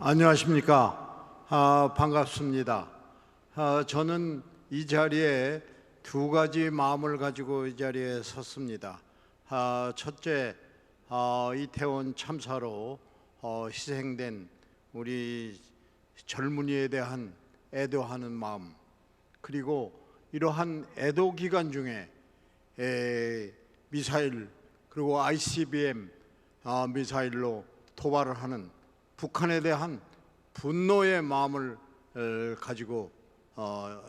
안녕하십니까. 반갑습니다. 저는 이 자리에 두 가지 마음을 가지고 이 자리에 섰습니다. 첫째, 이태원 참사로 희생된 우리 젊은이에 대한 애도하는 마음, 그리고 이러한 애도 기간 중에 미사일 그리고 ICBM 미사일로 도발을 하는 북한에 대한 분노의 마음을 가지고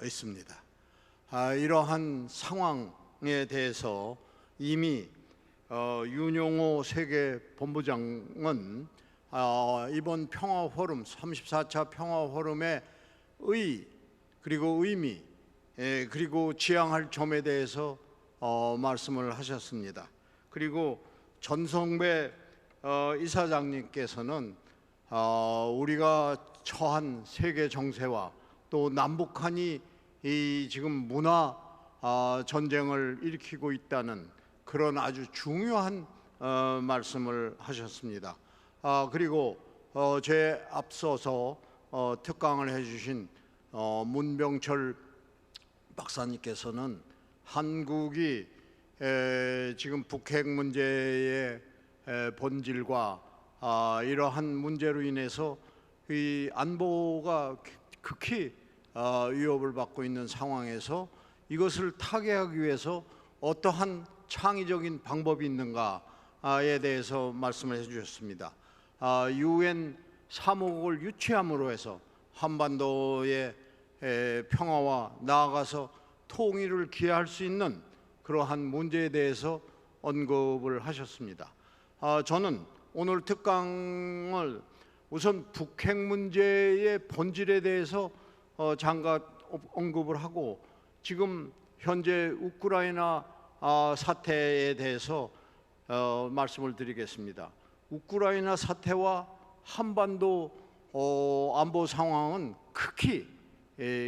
있습니다. 이러한 상황에 대해서 이미 윤용호 세계본부장은 이번 평화포럼 34차 평화포럼의 그리고 의미 그리고 지향할 점에 대해서 말씀을 하셨습니다. 그리고 전성배 이사장님께서는 우리가 처한 세계 정세와 또 남북한이 지금 문화 전쟁을 일으키고 있다는 그런 아주 중요한 말씀을 하셨습니다. 그리고 제 앞서서 특강을 해주신 문병철 박사님께서는 한국이 지금 북핵 문제의 본질과 이러한 문제로 인해서 이 안보가 극히 위협을 받고 있는 상황에서 이것을 타개하기 위해서 어떠한 창의적인 방법이 있는가에 대해서 말씀을 해주셨습니다. UN 사무국을 유치함으로 해서 한반도의 평화와 나아가서 통일을 기해할 수 있는 그러한 문제에 대해서 언급을 하셨습니다. 저는 오늘 특강을 우선 북핵 문제의 본질에 대해서 잠깐 언급을 하고 지금 현재 우크라이나 사태에 대해서 말씀을 드리겠습니다. 우크라이나 사태와 한반도 안보 상황은 극히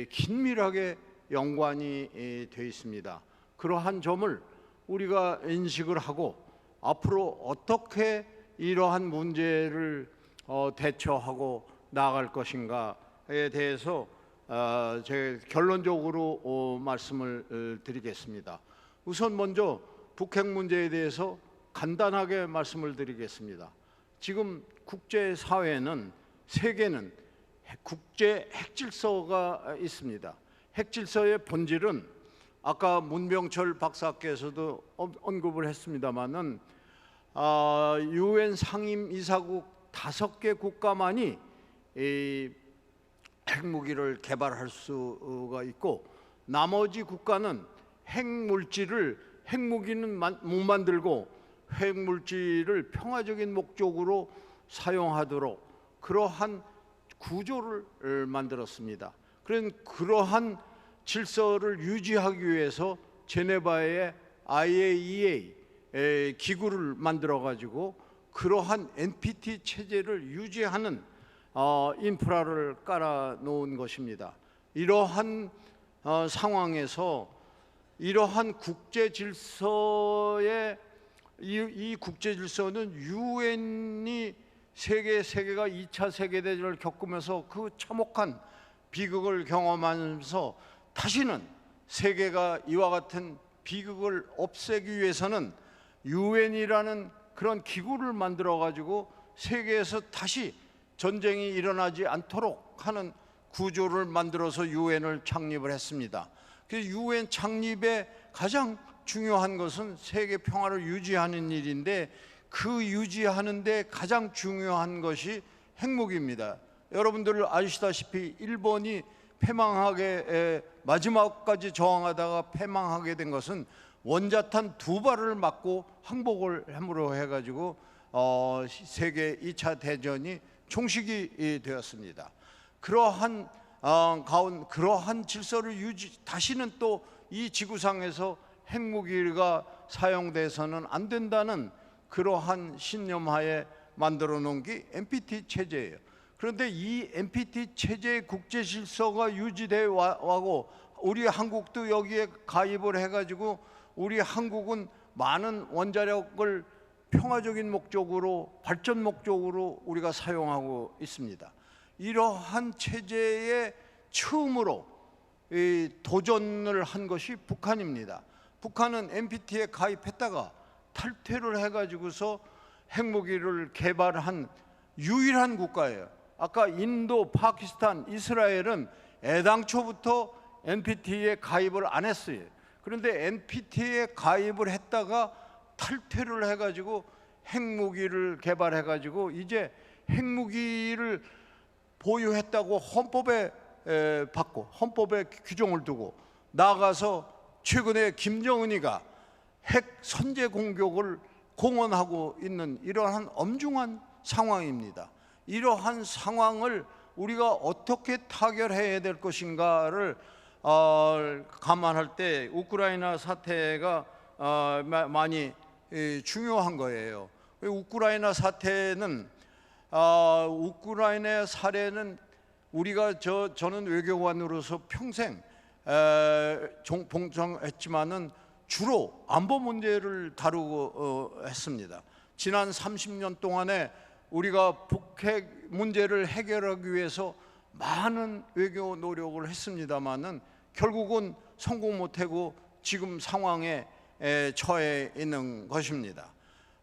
긴밀하게 연관이 되어 있습니다. 그러한 점을 우리가 인식을 하고 앞으로 어떻게 이러한 문제를 대처하고 나아갈 것인가에 대해서 제가 결론적으로 말씀을 드리겠습니다. 우선 먼저 북핵 문제에 대해서 간단하게 말씀을 드리겠습니다. 지금 국제사회는 세계는 국제 핵질서가 있습니다. 핵질서의 본질은 아까 문병철 박사께서도 언급을 했습니다마는 UN 상임이사국 5개 국가만이 핵무기를 개발할 수가 있고 나머지 국가는 핵무기는 못 만들고 핵물질을 평화적인 목적으로 사용하도록 그러한 구조를 만들었습니다. 그러한 질서를 유지하기 위해서 제네바의 IAEA 기구를 만들어 가지고 그러한 NPT 체제를 유지하는 인프라를 깔아 놓은 것입니다. 이러한 상황에서 이러한 국제 질서의 이 국제 질서는 유엔이 세계가 2차 세계대전을 겪으면서 그 참혹한 비극을 경험하면서 다시는 세계가 이와 같은 비극을 없애기 위해서는 유엔이라는 그런 기구를 만들어 가지고 세계에서 다시 전쟁이 일어나지 않도록 하는 구조를 만들어서 유엔을 창립을 했습니다. 그래서 유엔 창립의 가장 중요한 것은 세계 평화를 유지하는 일인데 그 유지하는 데 가장 중요한 것이 핵무기입니다. 여러분들 아시다시피 일본이 패망하게 마지막까지 저항하다가 패망하게 된 것은 원자탄 2발을 맞고 항복을 함으로 해가지고 세계 2차 대전이 종식이 되었습니다. 그러한 질서를 다시는 또 이 지구상에서 핵무기가 사용돼서는 안 된다는 그러한 신념하에 만들어 놓은 게 NPT 체제예요. 그런데 이 NPT 체제의 국제 질서가 유지되어 와고 우리 한국도 여기에 가입을 해가지고 우리 한국은 많은 원자력을 평화적인 목적으로 발전 목적으로 우리가 사용하고 있습니다. 이러한 체제에 처음으로 도전을 한 것이 북한입니다. 북한은 NPT에 가입했다가 탈퇴를 해가지고서 핵무기를 개발한 유일한 국가예요. 아까 인도, 파키스탄, 이스라엘은 애당초부터 NPT에 가입을 안 했어요. 그런데 NPT에 가입을 했다가 탈퇴를 해가지고 핵무기를 개발해가지고 이제 핵무기를 보유했다고 헌법에 받고 헌법에 규정을 두고 나아가서 최근에 김정은이가 핵 선제 공격을 공언하고 있는 이러한 엄중한 상황입니다. 이러한 상황을 우리가 어떻게 타결해야 될 것인가를 감안할 때 우크라이나 사태가 많이 중요한 거예요. 우크라이나 사태는 우크라이나의 사례는 우리가 저는 외교관으로서 평생 봉정했지만은 주로 안보 문제를 다루고 했습니다. 지난 30년 동안에 우리가 북핵 문제를 해결하기 위해서 많은 외교 노력을 했습니다마는 결국은 성공 못하고 지금 상황에 처해 있는 것입니다.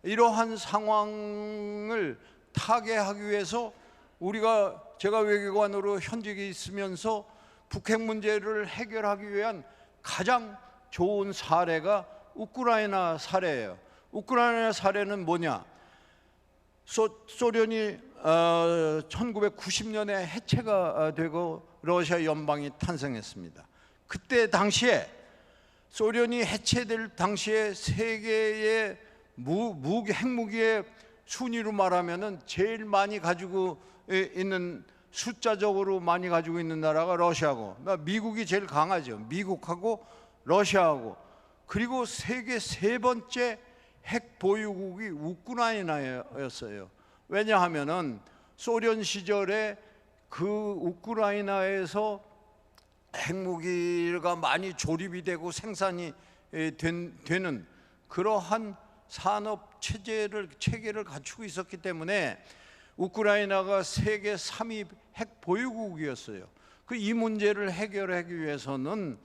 이러한 상황을 타개하기 위해서 제가 외교관으로 현직에 있으면서 북핵 문제를 해결하기 위한 가장 좋은 사례가 우크라이나 사례예요. 우크라이나 사례는 뭐냐? 소련이 1990년에 해체가 되고 러시아 연방이 탄생했습니다. 그때 당시에 소련이 해체될 당시에 세계의 핵무기의 순위로 말하면은 제일 많이 가지고 있는, 숫자적으로 많이 가지고 있는 나라가 러시아고, 미국이 제일 강하죠. 미국하고 러시아하고, 그리고 세계 세 번째 핵 보유국이 우크라이나였어요. 왜냐하면은 소련 시절에 그 우크라이나에서 핵무기가 많이 조립이 되고 생산이 되는 그러한 산업 체계를 갖추고 있었기 때문에 우크라이나가 세계 3위 핵 보유국이었어요. 이 문제를 해결하기 위해서는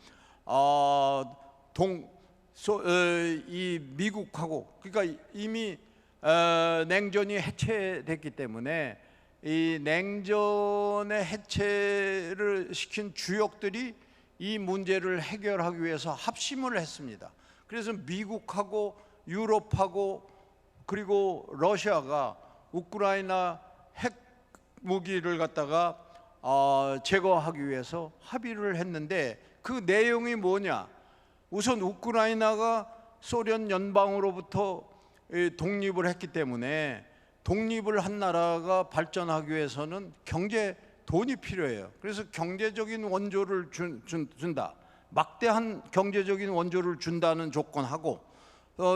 이 미국하고, 그러니까 이미 냉전이 해체됐기 때문에 이 냉전의 해체를 시킨 주역들이 이 문제를 해결하기 위해서 합심을 했습니다. 그래서 미국하고 유럽하고 그리고 러시아가 우크라이나 핵 무기를 갖다가 제거하기 위해서 합의를 했는데, 그 내용이 뭐냐? 우선 우크라이나가 소련 연방으로부터 독립을 했기 때문에 독립을 한 나라가 발전하기 위해서는 돈이 필요해요. 그래서 경제적인 원조를 준다. 막대한 경제적인 원조를 준다는 조건하고,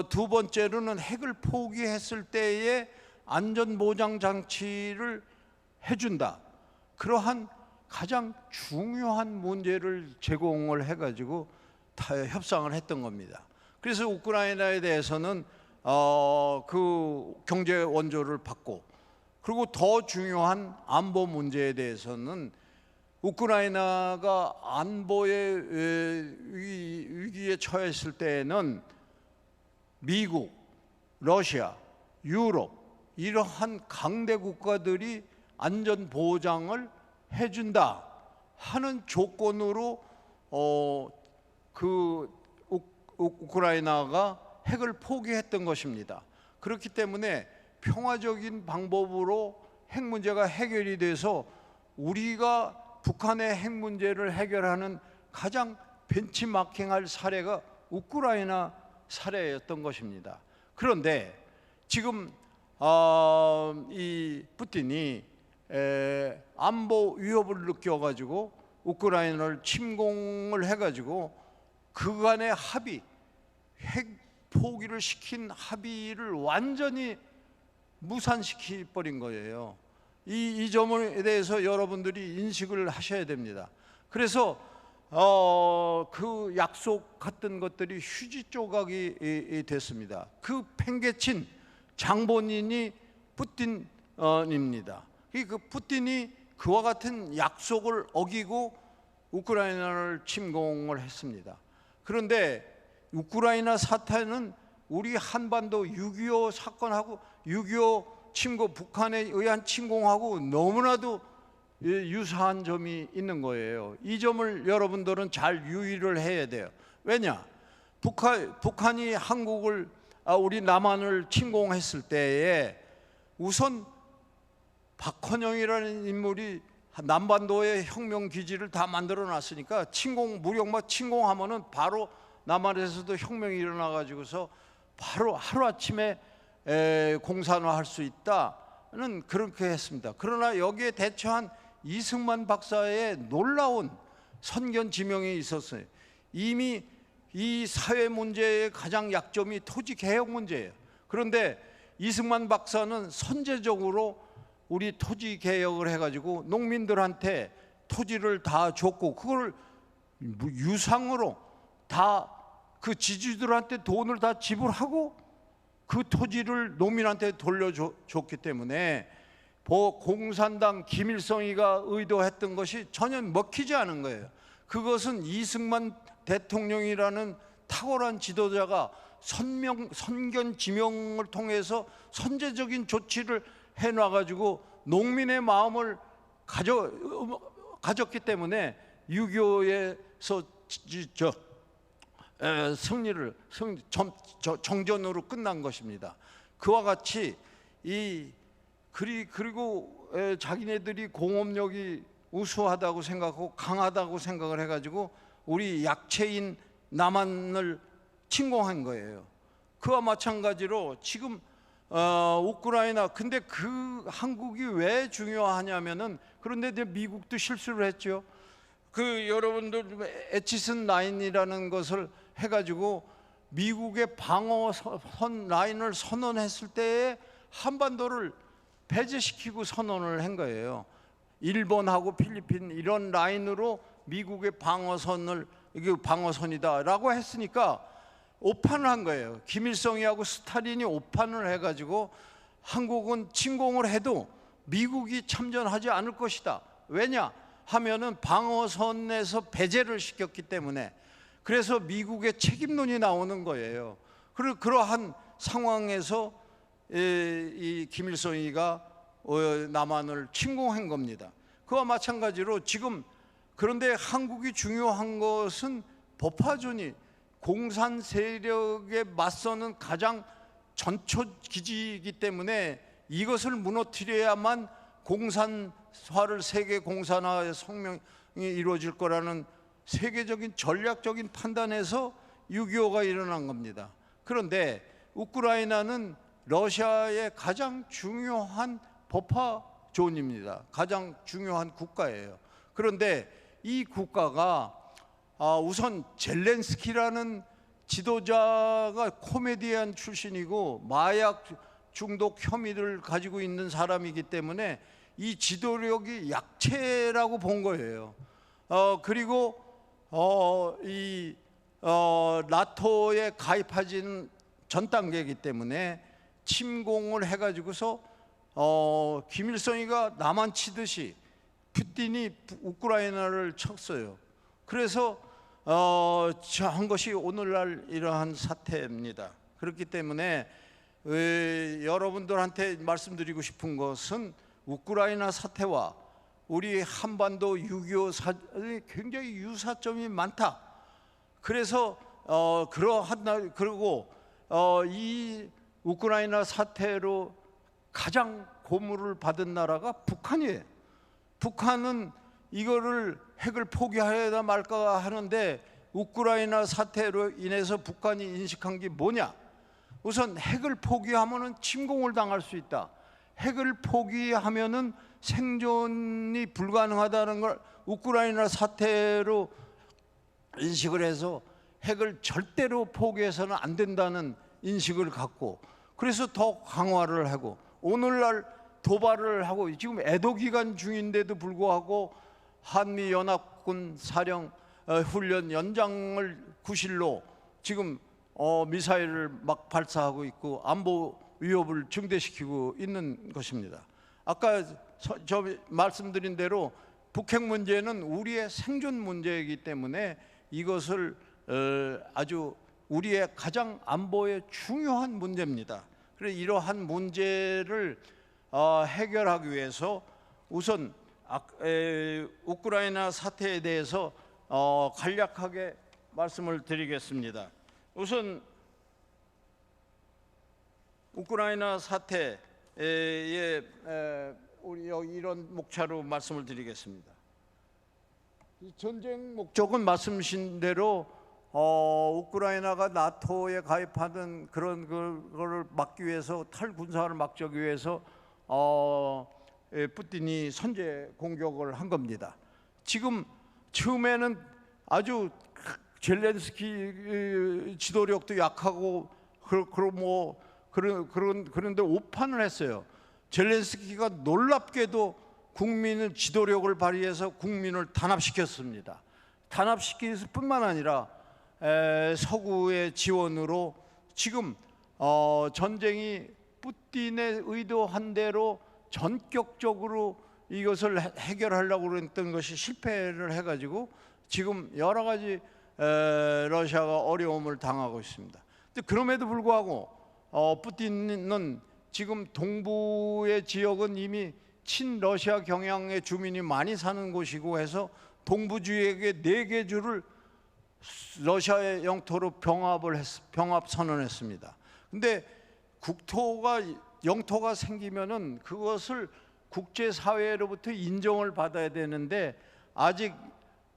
두 번째로는 핵을 포기했을 때의 안전보장 장치를 해준다. 그러한 가장 중요한 문제를 제공을 해가지고 협상을 했던 겁니다. 그래서 우크라이나에 대해서는 그 경제 원조를 받고, 그리고 더 중요한 안보 문제에 대해서는 우크라이나가 안보의 위기에 처했을 때에는 미국, 러시아, 유럽 이러한 강대 국가들이 안전 보장을 해준다 하는 조건으로 우크라이나가 핵을 포기했던 것입니다. 그렇기 때문에 평화적인 방법으로 핵 문제가 해결이 돼서 우리가 북한의 핵 문제를 해결하는 가장 벤치마킹할 사례가 우크라이나 사례였던 것입니다. 그런데 지금 이 푸틴이 안보 위협을 느껴가지고 우크라이나를 침공을 해가지고 그간의 합의, 핵 포기를 시킨 합의를 완전히 무산시키 버린 거예요. 이 점에 대해서 여러분들이 인식을 하셔야 됩니다. 그래서 그 약속 같은 것들이 휴지 조각이 됐습니다. 그 팽개친 장본인이 푸틴입니다. 그 푸틴이 그와 같은 약속을 어기고 우크라이나를 침공을 했습니다. 그런데 우크라이나 사태는 우리 한반도 6.25 사건하고 6.25 침공, 북한에 의한 침공하고 너무나도 유사한 점이 있는 거예요. 이 점을 여러분들은 잘 유의를 해야 돼요. 왜냐? 북한이 한국을, 우리 남한을 침공했을 때에 우선 박헌영이라는 인물이 남반도의 혁명 기지를 다 만들어 놨으니까 무력만 침공하면은 바로 남한에서도 혁명이 일어나 가지고서 바로 하루아침에 공산화할 수 있다는 그렇게 했습니다. 그러나 여기에 대처한 이승만 박사의 놀라운 선견지명이 있었어요. 이미 이 사회 문제의 가장 약점이 토지 개혁 문제예요. 그런데 이승만 박사는 선제적으로 우리 토지 개혁을 해가지고 농민들한테 토지를 다 줬고, 그걸 유상으로 다 그 지주들한테 돈을 다 지불하고 그 토지를 농민한테 돌려줬기 때문에 공산당 김일성이가 의도했던 것이 전혀 먹히지 않은 거예요. 그것은 이승만 대통령이라는 탁월한 지도자가 선견지명을 통해서 선제적인 조치를 해놔가지고 농민의 마음을 가졌기 때문에 6.25에서 정전으로 끝난 것입니다. 그와 같이 그리고 자기네들이 공업력이 우수하다고 생각하고 강하다고 생각을 해가지고 우리 약체인 남한을 침공한 거예요. 그와 마찬가지로 지금 우크라이나, 근데 그 한국이 왜 중요하냐면은, 그런데 이제 미국도 실수를 했죠. 여러분들 에치슨 라인이라는 것을 해가지고 미국의 방어선 라인을 선언했을 때에 한반도를 배제시키고 선언을 한 거예요. 일본하고 필리핀 이런 라인으로 미국의 방어선을, 이게 방어선이다라고 했으니까 오판을 한 거예요. 김일성이하고 스탈린이 오판을 해가지고 한국은 침공을 해도 미국이 참전하지 않을 것이다. 왜냐 하면은 방어선에서 배제를 시켰기 때문에. 그래서 미국의 책임론이 나오는 거예요. 그러한 상황에서 이 김일성이가 남한을 침공한 겁니다. 그와 마찬가지로 지금, 그런데 한국이 중요한 것은 법화전이 공산 세력에 맞서는 가장 전초 기지이기 때문에 이것을 무너뜨려야만 공산화를, 세계 공산화의 성명이 이루어질 거라는 세계적인 전략적인 판단에서 6.25가 일어난 겁니다. 그런데 우크라이나는 러시아의 가장 중요한 법화존입니다. 가장 중요한 국가예요. 그런데 이 국가가 우선 젤렌스키라는 지도자가 코미디언 출신이고 마약 중독 혐의를 가지고 있는 사람이기 때문에 이 지도력이 약체라고 본 거예요. 그리고 나토에 가입하지는 전 단계이기 때문에 침공을 해가지고서 김일성이가 남한 치듯이 푸틴이 우크라이나를 쳤어요. 그래서 한 것이 오늘날 이러한 사태입니다. 그렇기 때문에 여러분들한테 말씀드리고 싶은 것은 우크라이나 사태와 우리 한반도 6.25 사건이 굉장히 유사점이 많다. 그래서 그리고 이 우크라이나 사태로 가장 고무를 받은 나라가 북한이에요. 북한은 이거를 핵을 포기해야 말까 하는데 우크라이나 사태로 인해서 북한이 인식한 게 뭐냐? 우선 핵을 포기하면은 침공을 당할 수 있다. 핵을 포기하면은 생존이 불가능하다는 걸 우크라이나 사태로 인식을 해서 핵을 절대로 포기해서는 안 된다는 인식을 갖고, 그래서 더 강화를 하고 오늘날 도발을 하고, 지금 애도 기간 중인데도 불구하고 한미연합군 사령 훈련 연장을 구실로 지금 미사일을 막 발사하고 있고 안보 위협을 증대시키고 있는 것입니다. 아까 저 말씀드린 대로 북핵 문제는 우리의 생존 문제이기 때문에 이것을 아주 우리의 가장 안보에 중요한 문제입니다. 그래서 이러한 문제를 해결하기 위해서 우선 우크라이나 사태에 대해서 간략하게 말씀을 드리겠습니다. 우선 우크라이나 사태에 우리 이런 목차로 말씀을 드리겠습니다. 전쟁 목적은 말씀하신 대로 우크라이나가 나토에 가입하는 그런 거를 막기 위해서 탈군사를 막기 위해서 푸틴이 선제 공격을 한 겁니다. 지금 처음에는 아주 젤렌스키 지도력도 약하고 그런데 오판을 했어요. 젤렌스키가 놀랍게도 국민의 지도력을 발휘해서 국민을 단합시켰습니다. 단합시킬 뿐만 아니라 서구의 지원으로 지금 전쟁이 푸틴의 의도한 대로 전격적으로 이것을 해결하려고 했던 것이 실패를 해가지고 지금 여러 가지 러시아가 어려움을 당하고 있습니다. 그럼에도 불구하고 푸틴은 지금 동부의 지역은 이미 친러시아 경향의 주민이 많이 사는 곳이고 해서 동부 지역의 4개 주를 러시아의 영토로 병합 선언했습니다. 근데 영토가 생기면은 그것을 국제사회로부터 인정을 받아야 되는데 아직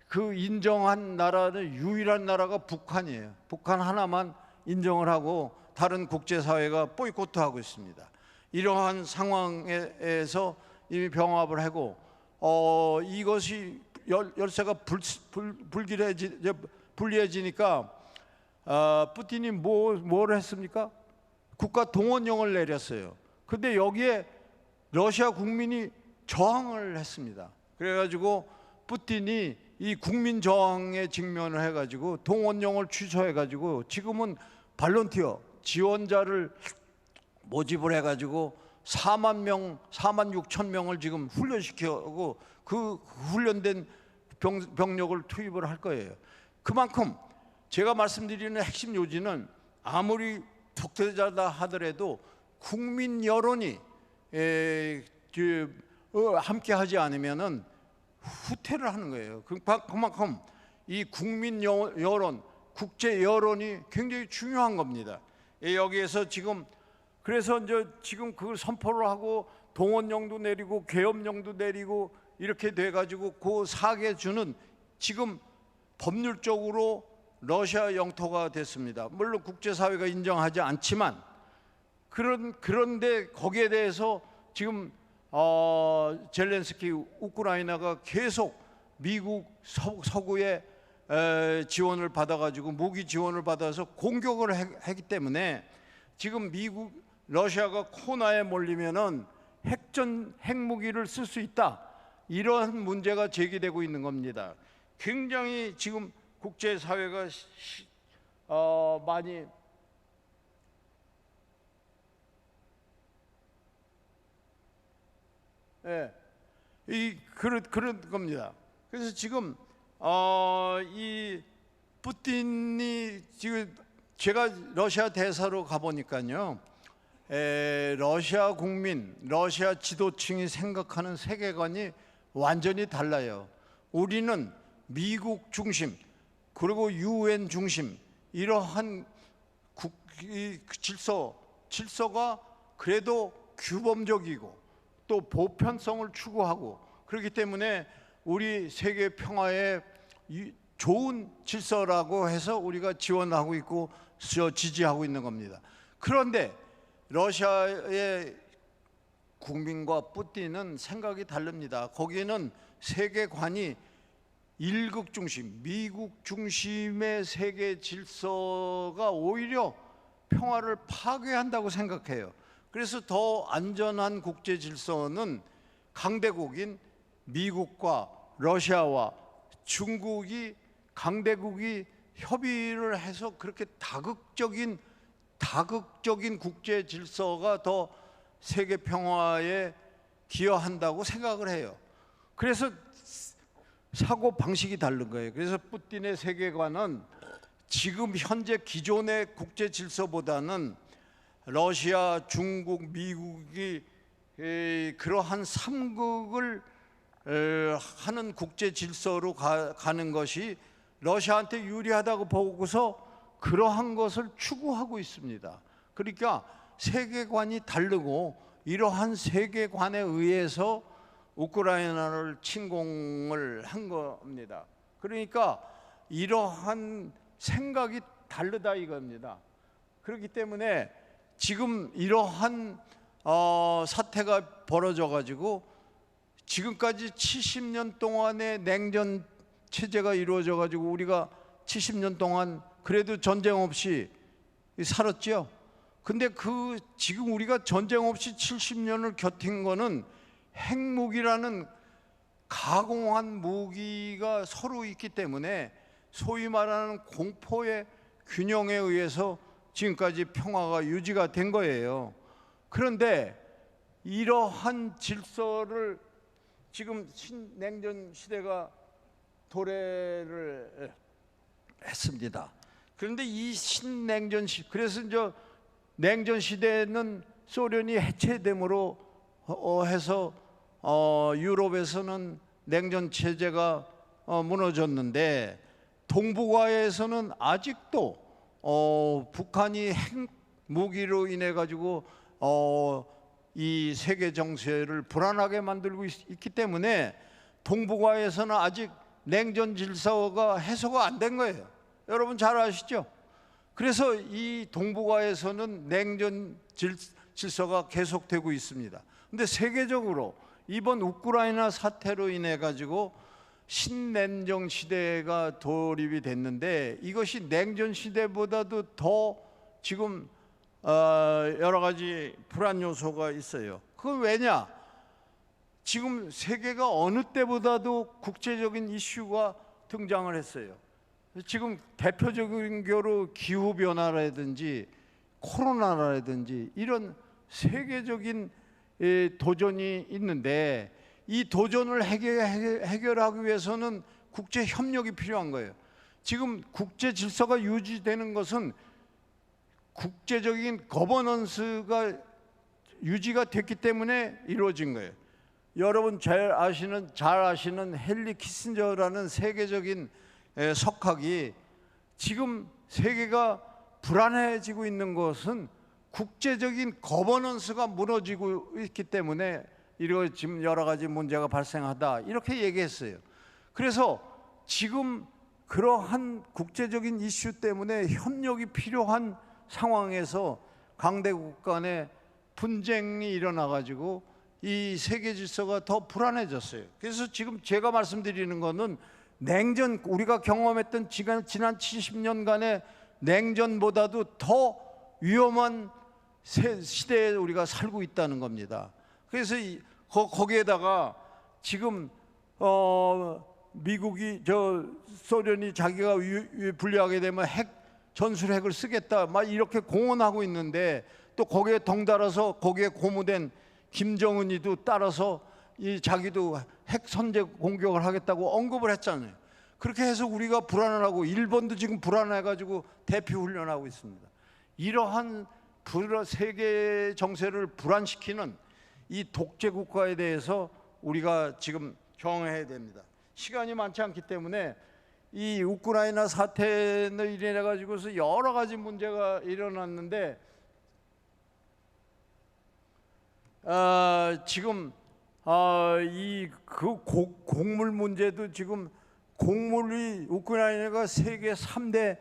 그 인정한 나라는 유일한 나라가 북한이에요. 북한 하나만 인정을 하고 다른 국제사회가 보이콧하고 있습니다. 이러한 상황에서 이미 병합을 하고 이것이 열세가 불리해지니까 푸틴이 뭘 했습니까? 국가 동원령을 내렸어요. 근데 여기에 러시아 국민이 저항을 했습니다. 그래가지고 푸틴이 이 국민 저항에 직면을 해가지고 동원령을 취소해가지고 지금은 발런티어 지원자를 모집을 해가지고 4만 6천 명을 지금 훈련시키고 그 훈련된 병력을 투입을 할 거예요. 그만큼 제가 말씀드리는 핵심 요지는 아무리 독재자다 하더라도 국민 여론이 함께하지 않으면은 후퇴를 하는 거예요. 그만큼 이 국민 여론, 국제 여론이 굉장히 중요한 겁니다. 여기에서 지금 그래서 이제 지금 그 선포를 하고 동원령도 내리고 계엄령도 내리고 이렇게 돼가지고 그 4개 주는 지금 법률적으로 러시아 영토가 됐습니다. 물론 국제사회가 인정하지 않지만 그런데 거기에 대해서 지금 젤렌스키 우크라이나가 계속 미국 서구의 지원을 받아가지고 무기 지원을 받아서 공격을 했기 때문에 지금 러시아가 코너에 몰리면은 핵무기를 쓸 수 있다, 이런 문제가 제기되고 있는 겁니다. 굉장히 지금 국제사회가 많이 그런 겁니다. 그래서 지금 이 푸틴이 지금 제가 러시아 대사로 가보니까요, 러시아 국민, 러시아 지도층이 생각하는 세계관이 완전히 달라요. 우리는 미국 중심 그리고 UN 중심 이러한 질서가 그래도 규범적이고 또 보편성을 추구하고 그렇기 때문에 우리 세계 평화에 좋은 질서라고 해서 우리가 지원하고 있고 지지하고 있는 겁니다. 그런데 러시아의 국민과 푸틴은 생각이 다릅니다. 거기는 세계관이 일극 중심, 미국 중심의 세계 질서가 오히려 평화를 파괴한다고 생각해요. 그래서 더 안전한 국제 질서는 강대국인 미국과 러시아와 중국이 강대국이 협의를 해서 그렇게 다극적인 국제 질서가 더 세계 평화에 기여한다고 생각을 해요. 그래서 사고 방식이 다른 거예요. 그래서 푸틴의 세계관은 지금 현재 기존의 국제 질서보다는 러시아, 중국, 미국이 그러한 삼국을 하는 국제 질서로 가는 것이 러시아한테 유리하다고 보고서 그러한 것을 추구하고 있습니다. 그러니까 세계관이 다르고 이러한 세계관에 의해서 우크라이나를 침공을 한 겁니다. 그러니까 이러한 생각이 다르다 이겁니다. 그렇기 때문에 지금 이러한 사태가 벌어져 가지고 지금까지 70년 동안의 냉전 체제가 이루어져 가지고 우리가 70년 동안 그래도 전쟁 없이 살았죠. 근데 지금 우리가 전쟁 없이 70년을 견딘 거는 핵무기라는 가공한 무기가 서로 있기 때문에 소위 말하는 공포의 균형에 의해서 지금까지 평화가 유지가 된 거예요. 그런데 이러한 질서를 지금 신냉전 시대가 도래를 했습니다. 그런데 이 신냉전 그래서 이제 냉전 시대는 소련이 해체됨으로 해서 유럽에서는 냉전 체제가 무너졌는데 동북아에서는 아직도 북한이 핵 무기로 인해 가지고 이 세계 정세를 불안하게 만들고 있기 때문에 동북아에서는 아직 냉전 질서가 해소가 안 된 거예요. 여러분 잘 아시죠? 그래서 이 동북아에서는 냉전 질서가 계속되고 있습니다. 근데 세계적으로 이번 우크라이나 사태로 인해 가지고 신냉전 시대가 돌입이 됐는데 이것이 냉전 시대보다도 더 지금 여러 가지 불안 요소가 있어요. 그건 왜냐? 지금 세계가 어느 때보다도 국제적인 이슈가 등장을 했어요. 지금 대표적인 경우로 기후변화라든지 코로나라든지 이런 세계적인 도전이 있는데 이 도전을 해결하기 위해서는 국제 협력이 필요한 거예요. 지금 국제 질서가 유지되는 것은 국제적인 거버넌스가 유지가 됐기 때문에 이루어진 거예요. 여러분 잘 아시는 헨리 키신저라는 세계적인 석학이 지금 세계가 불안해지고 있는 것은 국제적인 거버넌스가 무너지고 있기 때문에 지금 여러 가지 문제가 발생하다 이렇게 얘기했어요. 그래서 지금 그러한 국제적인 이슈 때문에 협력이 필요한 상황에서 강대국 간의 분쟁이 일어나 가지고 이 세계 질서가 더 불안해졌어요. 그래서 지금 제가 말씀드리는 거는 냉전, 우리가 경험했던 지난 70년간의 냉전보다도 더 위험한 시대에 우리가 살고 있다는 겁니다. 그래서 거기에다가 지금 미국이 소련이 자기가 불리하게 되면 전술핵을 쓰겠다 막 이렇게 공언하고 있는데 또 거기에 덩달아서 거기에 고무된 김정은이도 따라서 자기도 핵 선제 공격을 하겠다고 언급을 했잖아요. 그렇게 해서 우리가 불안을 하고 일본도 지금 불안해가지고 대피 훈련하고 있습니다. 이러한 세계 정세를 불안시키는 이 독재 국가에 대해서 우리가 지금 경해야 됩니다. 시간이 많지 않기 때문에 이 우크라이나 사태를 인해 가지고서 여러 가지 문제가 일어났는데 지금 곡물 문제도 지금 곡물이 우크라이나가 세계 3대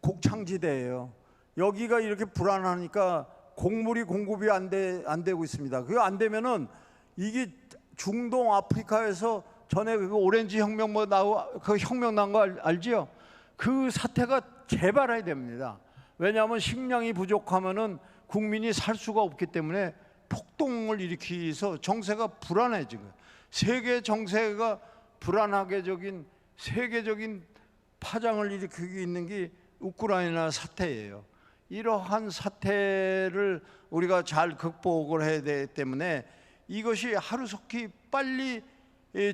곡창지대예요. 여기가 이렇게 불안하니까 곡물이 공급이 안 되고 있습니다. 그게 안 되면은 이게 중동 아프리카에서 전에 그 오렌지 혁명 그 혁명 난 거 알지요? 그 사태가 재발해야 됩니다. 왜냐하면 식량이 부족하면은 국민이 살 수가 없기 때문에 폭동을 일으키서 정세가 불안해진 거예요. 세계 정세가 불안하게 세계적인 파장을 일으키고 있는 게 우크라이나 사태예요. 이러한 사태를 우리가 잘 극복을 해야 되기 때문에 이것이 하루속히 빨리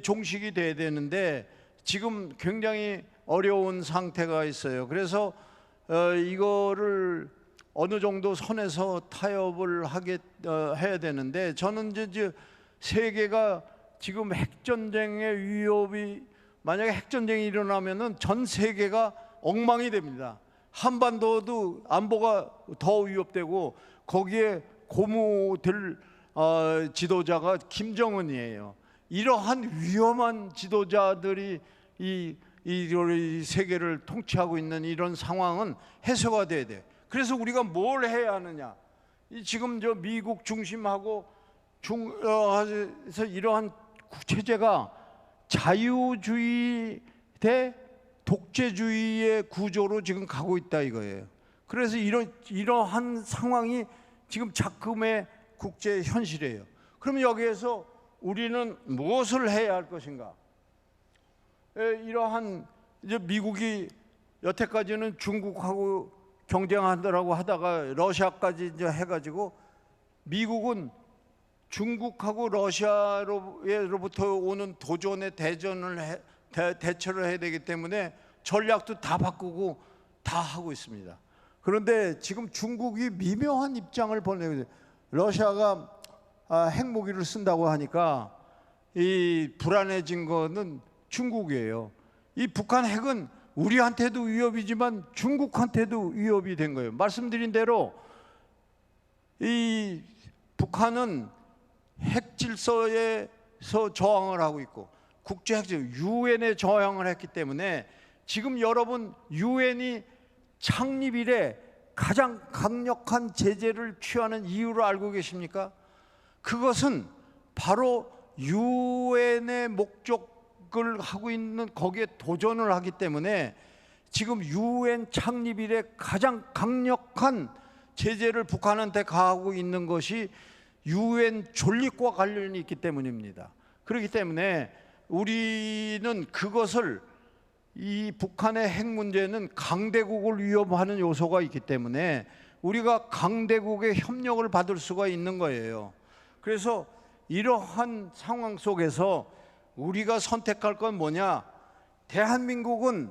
종식이 돼야 되는데 지금 굉장히 어려운 상태가 있어요. 그래서 이거를 어느 정도 선에서 타협을 해야 되는데, 저는 이제 세계가 지금 핵전쟁의 위협이, 만약에 핵전쟁이 일어나면은 전 세계가 엉망이 됩니다. 한반도도 안보가 더 위협되고 거기에 고무될 지도자가 김정은이에요. 이러한 위험한 지도자들이 이 세계를 통치하고 있는 이런 상황은 해소가 돼야 돼요. 그래서 우리가 뭘 해야 하느냐? 지금 저 미국 중심하고 이러한 체제가 자유주의 대 독재주의의 구조로 지금 가고 있다 이거예요. 그래서 이러한 상황이 지금 작금의 국제 현실이에요. 그러면 여기에서 우리는 무엇을 해야 할 것인가? 이러한 이제 미국이 여태까지는 중국하고 경쟁하더라고 하다가 러시아까지 이제 해가지고, 미국은 중국하고 러시아로부터 오는 도전에 대처를 해야 되기 때문에 전략도 다 바꾸고 다 하고 있습니다. 그런데 지금 중국이 미묘한 입장을 보내고 있어요. 러시아가 핵무기를 쓴다고 하니까 이 불안해진 거는 중국이에요. 이 북한 핵은 우리한테도 위협이지만 중국한테도 위협이 된 거예요. 말씀드린 대로 이 북한은 핵 질서에서 저항을 하고 있고 국제 핵 질서 유엔에 저항을 했기 때문에, 지금 여러분 유엔이 창립 이래 가장 강력한 제재를 취하는 이유를 알고 계십니까? 그것은 바로 유엔의 목적을 하고 있는 거기에 도전을 하기 때문에, 지금 유엔 창립 이래 가장 강력한 제재를 북한한테 가하고 있는 것이 유엔 존립과 관련이 있기 때문입니다. 그렇기 때문에 우리는 그것을, 이 북한의 핵 문제는 강대국을 위협하는 요소가 있기 때문에 우리가 강대국의 협력을 받을 수가 있는 거예요. 그래서 이러한 상황 속에서 우리가 선택할 건 뭐냐? 대한민국은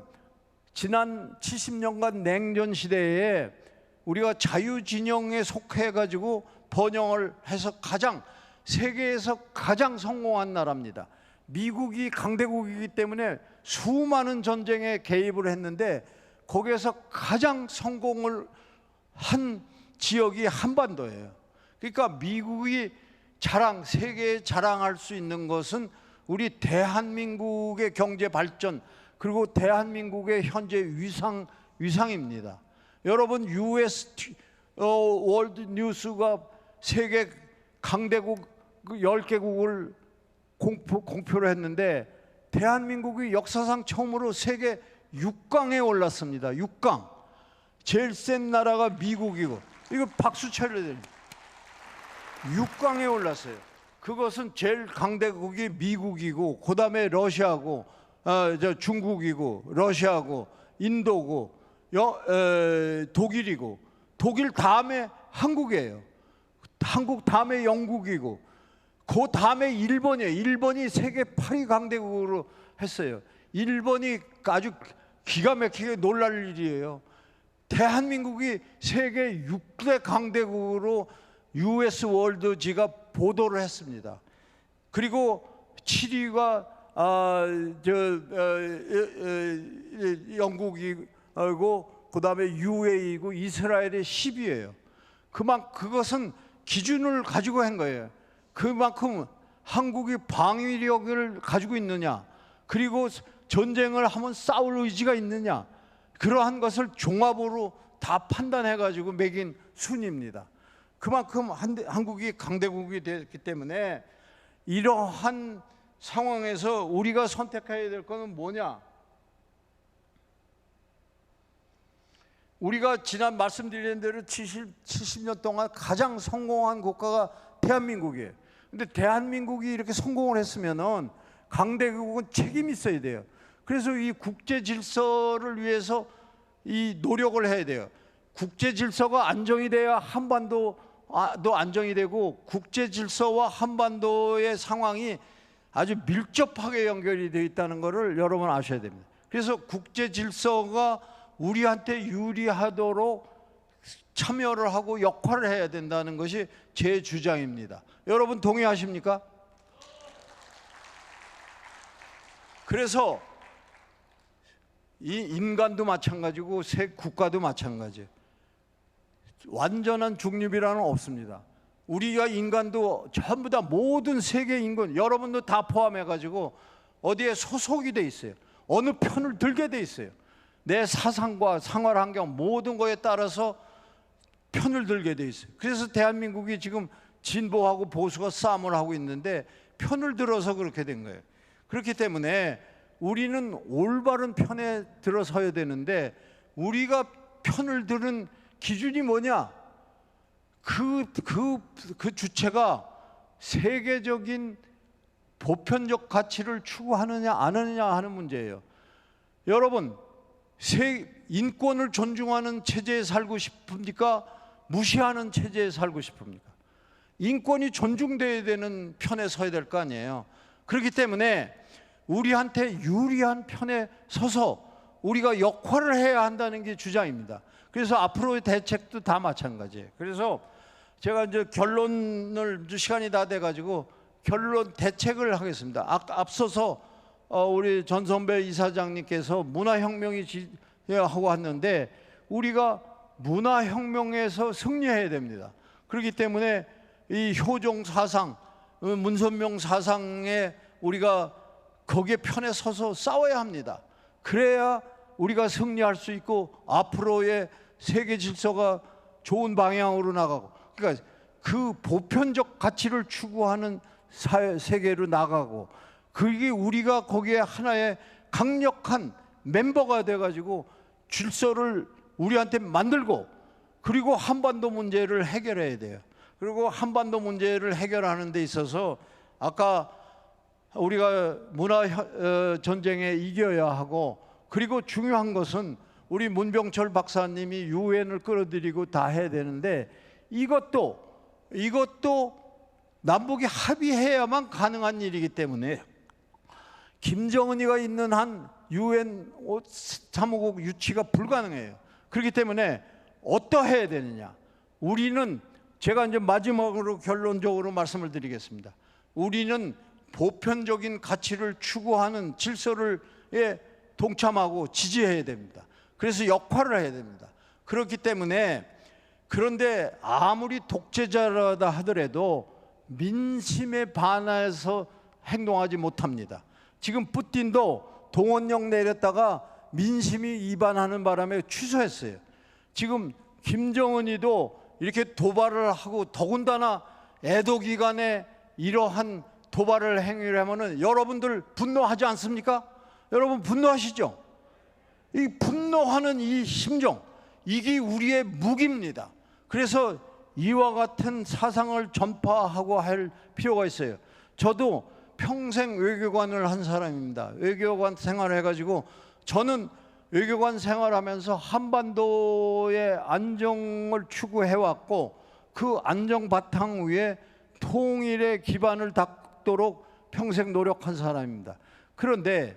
지난 70년간 냉전 시대에 우리가 자유진영에 속해 가지고 번영을 해서 세계에서 가장 성공한 나라입니다. 미국이 강대국이기 때문에 수많은 전쟁에 개입을 했는데 거기에서 가장 성공을 한 지역이 한반도예요. 그러니까 미국이 세계에 자랑할 수 있는 것은 우리 대한민국의 경제 발전, 그리고 대한민국의 현재 위상입니다. 여러분, US 월드 뉴스가 세계 강대국 10개국을 공표를 했는데 대한민국이 역사상 처음으로 세계 6강에 올랐습니다. 6강. 제일 센 나라가 미국이고, 이거 박수 쳐야 됩니다. 6강에 올랐어요. 그것은 제일 강대국이 미국이고, 그 다음에 러시아고, 중국이고, 러시아고, 인도고, 독일이고, 독일 다음에 한국이에요. 한국 다음에 영국이고, 그 다음에 일본이에요. 일본이 세계 8위 강대국으로 했어요. 일본이 아주 기가 막히게 놀랄 일이에요. 대한민국이 세계 6대 강대국으로 US 월드지가 보도를 했습니다. 그리고 7위가 영국이고, 그 다음에 UAE고, 이스라엘의 10위예요. 그것은 기준을 가지고 한 거예요. 그만큼 한국이 방위력을 가지고 있느냐, 그리고 전쟁을 하면 싸울 의지가 있느냐, 그러한 것을 종합으로 다 판단해 가지고 매긴 순입니다. 그만큼 한국이 강대국이 됐기 때문에 이러한 상황에서 우리가 선택해야 될 것은 뭐냐? 우리가 지난 말씀드린 대로 70년 동안 가장 성공한 국가가 대한민국이에요. 근데 대한민국이 이렇게 성공을 했으면은 강대국은 책임이 있어야 돼요. 그래서 이 국제 질서를 위해서 이 노력을 해야 돼요. 국제 질서가 안정이 돼야 한반도 도 안정이 되고 국제 질서와 한반도의 상황이 아주 밀접하게 연결이 되어 있다는 것을 여러분 아셔야 됩니다. 그래서 국제 질서가 우리한테 유리하도록 참여를 하고 역할을 해야 된다는 것이 제 주장입니다. 여러분 동의하십니까? 그래서 이 인간도 마찬가지고 새 국가도 마찬가지예요. 완전한 중립이라는 없습니다. 우리가 인간도 전부 다 모든 세계 인권, 여러분도 다 포함해가지고 어디에 소속이 돼 있어요. 어느 편을 들게 돼 있어요. 내 사상과 생활 환경 모든 거에 따라서 편을 들게 돼 있어요. 그래서 대한민국이 지금 진보하고 보수가 싸움을 하고 있는데 편을 들어서 그렇게 된 거예요. 그렇기 때문에 우리는 올바른 편에 들어서야 되는데 우리가 편을 들은 기준이 뭐냐? 그 주체가 세계적인 보편적 가치를 추구하느냐 안 하느냐 하는 문제예요. 여러분, 인권을 존중하는 체제에 살고 싶습니까? 무시하는 체제에 살고 싶습니까? 인권이 존중돼야 되는 편에 서야 될 거 아니에요. 그렇기 때문에 우리한테 유리한 편에 서서 우리가 역할을 해야 한다는 게 주장입니다. 그래서 앞으로의 대책도 다 마찬가지예요. 그래서 제가 이제 결론을 시간이 다 돼가지고 결론 대책을 하겠습니다. 앞서서 우리 전선배 이사장님께서 문화혁명이 하고 왔는데 우리가 문화혁명에서 승리해야 됩니다. 그렇기 때문에 이 효종 사상, 문선명 사상에 우리가 거기에 편에 서서 싸워야 합니다. 그래야 우리가 승리할 수 있고 앞으로의 세계 질서가 좋은 방향으로 나가고, 그러니까 그 보편적 가치를 추구하는 세계로 나가고, 그게 우리가 거기에 하나의 강력한 멤버가 돼가지고 질서를 우리한테 만들고, 그리고 한반도 문제를 해결해야 돼요. 그리고 한반도 문제를 해결하는 데 있어서 아까 우리가 문화 전쟁에 이겨야 하고, 그리고 중요한 것은 우리 문병철 박사님이 유엔을 끌어들이고 다 해야 되는데 이것도 남북이 합의해야만 가능한 일이기 때문에 김정은이가 있는 한 유엔 사무국 유치가 불가능해요. 그렇기 때문에 어떠해야 되느냐? 우리는 제가 이제 마지막으로 결론적으로 말씀을 드리겠습니다. 우리는 보편적인 가치를 추구하는 질서를 동참하고 지지해야 됩니다. 그래서 역할을 해야 됩니다. 그렇기 때문에 그런데 아무리 독재자라다 하더라도 민심에 반해서 행동하지 못합니다. 지금 푸틴도 동원령 내렸다가 민심이 위반하는 바람에 취소했어요. 지금 김정은이도 이렇게 도발을 하고 더군다나 애도 기간에 이러한 도발을 행위를 하면은 여러분들 분노하지 않습니까? 여러분 분노하시죠? 이 분노하는 이 심정, 이게 우리의 무기입니다. 그래서 이와 같은 사상을 전파하고 할 필요가 있어요. 저도 평생 외교관을 한 사람입니다. 외교관 생활을 해가지고 저는 외교관 생활하면서 한반도의 안정을 추구해왔고 그 안정 바탕 위에 통일의 기반을 닦도록 평생 노력한 사람입니다. 그런데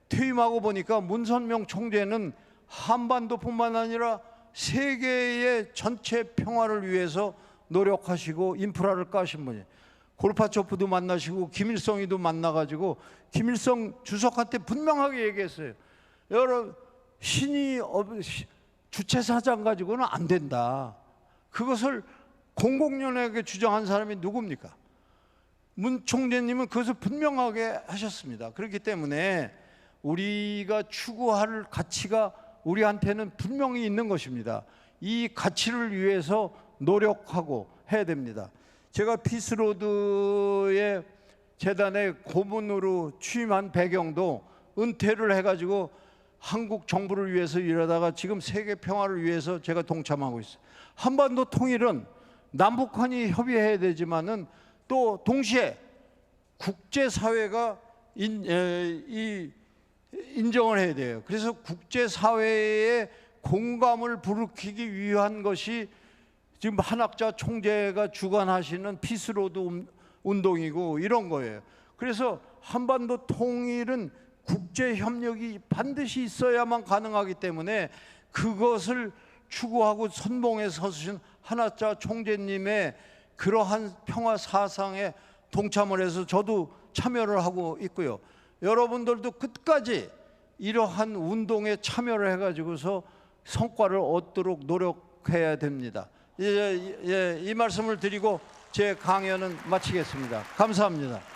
퇴임하고 보니까 문선명 총재는 한반도뿐만 아니라 세계의 전체 평화를 위해서 노력하시고 인프라를 까신 분이에요. 고르바초프도 만나시고 김일성이도 만나가지고 김일성 주석한테 분명하게 얘기했어요. 여러분 신이 주체사장 가지고는 안 된다. 그것을 공공연하게 주장한 사람이 누굽니까? 문 총재님은 그것을 분명하게 하셨습니다. 그렇기 때문에 우리가 추구할 가치가 우리한테는 분명히 있는 것입니다. 이 가치를 위해서 노력하고 해야 됩니다. 제가 피스로드의 재단의 고문으로 취임한 배경도 은퇴를 해가지고 한국 정부를 위해서 일하다가 지금 세계 평화를 위해서 제가 동참하고 있어요. 한반도 통일은 남북한이 협의해야 되지만은 또 동시에 국제사회가 인정을 해야 돼요. 그래서 국제사회의 공감을 부르키기 위한 것이 지금 한학자 총재가 주관하시는 피스로드 운동이고 이런 거예요. 그래서 한반도 통일은 국제 협력이 반드시 있어야만 가능하기 때문에 그것을 추구하고 선봉에 서신 한학자 총재님의 그러한 평화 사상에 동참을 해서 저도 참여를 하고 있고요. 여러분들도 끝까지 이러한 운동에 참여를 해가지고서 성과를 얻도록 노력해야 됩니다. 이 말씀을 드리고 제 강연은 마치겠습니다. 감사합니다.